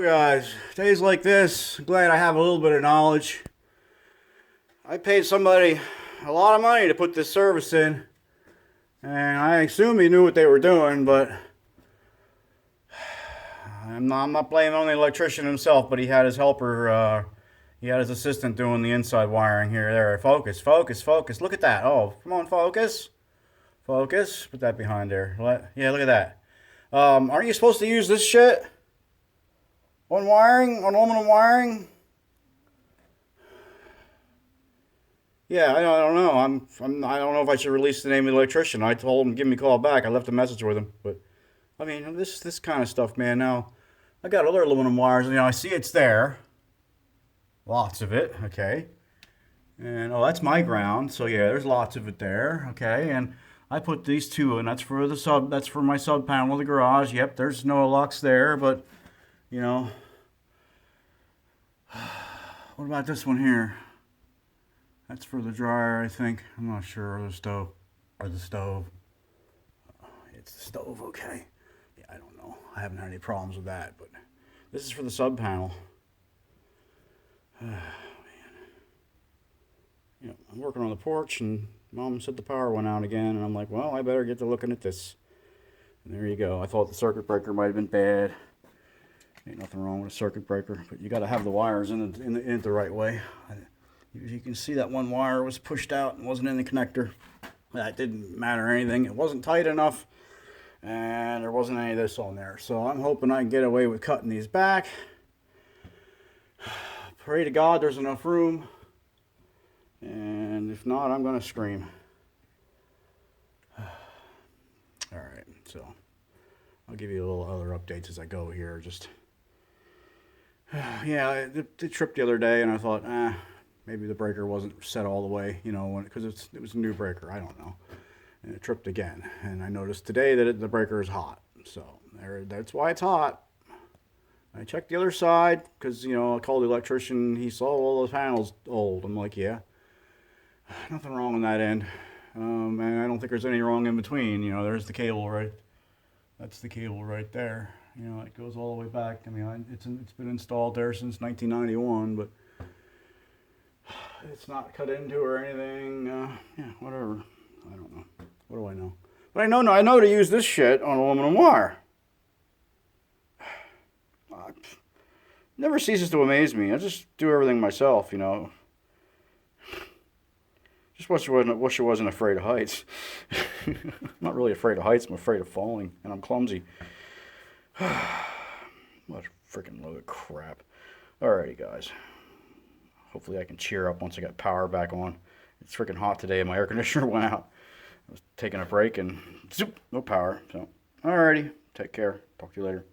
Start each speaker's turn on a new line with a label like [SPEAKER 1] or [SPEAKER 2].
[SPEAKER 1] guys, days like this, I'm glad I have a little bit of knowledge. I paid somebody a lot of money to put this service in, and I assume he knew what they were doing, but I'm not blaming on the electrician himself, but he had his helper, he had his assistant doing the inside wiring here. There, focus, focus, focus. Look at that. Oh, come on, focus. Focus. Put that behind there. Yeah, look at that. Aren't you supposed to use this shit on wiring, on aluminum wiring? Yeah, I don't know. I don't know if I should release the name of the electrician. I told him to give me a call back. I left a message with him, but I mean, this kind of stuff, man. Now, I got other aluminum wires. I see it's there. Lots of it, okay. And oh, that's my ground. So yeah, there's lots of it there, okay. And I put these two in. That's for the sub. That's for my sub panel of the garage. Yep, there's no lux there, but you know, what about this one here? That's for the dryer, I think. I'm not sure. Or the stove. Or the stove. It's the stove, okay. Yeah, I don't know. I haven't had any problems with that, but this is for the sub panel. Man. You know, I'm working on the porch, and Mom said the power went out again, and I'm like, well, I better get to looking at this. And there you go. I thought the circuit breaker might have been bad. Ain't nothing wrong with a circuit breaker, but you got to have the wires in the right way. You can see that one wire was pushed out and wasn't in the connector. That didn't matter anything. It wasn't tight enough, and there wasn't any of this on there. So I'm hoping I can get away with cutting these back. Pray to God there's enough room, and if not, I'm going to scream. All right, so I'll give you a little other updates as I go here. Just yeah, it tripped the other day, and I thought, maybe the breaker wasn't set all the way, you know, because it was a new breaker. I don't know, and it tripped again. And I noticed today that the breaker is hot, so that's why it's hot. I checked the other side because, you know, I called the electrician. He saw all those panels old. I'm like, yeah, nothing wrong on that end. And I don't think there's any wrong in between. You know, there's the cable right. That's the cable right there. You know, it goes all the way back. I mean, it's been installed there since 1991, but it's not cut into or anything. Yeah, whatever. I don't know. What do I know? But I know to use this shit on aluminum wire. Never ceases to amaze me. I just do everything myself, you know. Just wish I wasn't afraid of heights. I'm not really afraid of heights. I'm afraid of falling, and I'm clumsy. What a freaking load of crap. Alrighty, guys. Hopefully I can cheer up once I got power back on. It's freaking hot today, and my air conditioner went out. I was taking a break, and zoop, no power. So, alrighty. Take care. Talk to you later.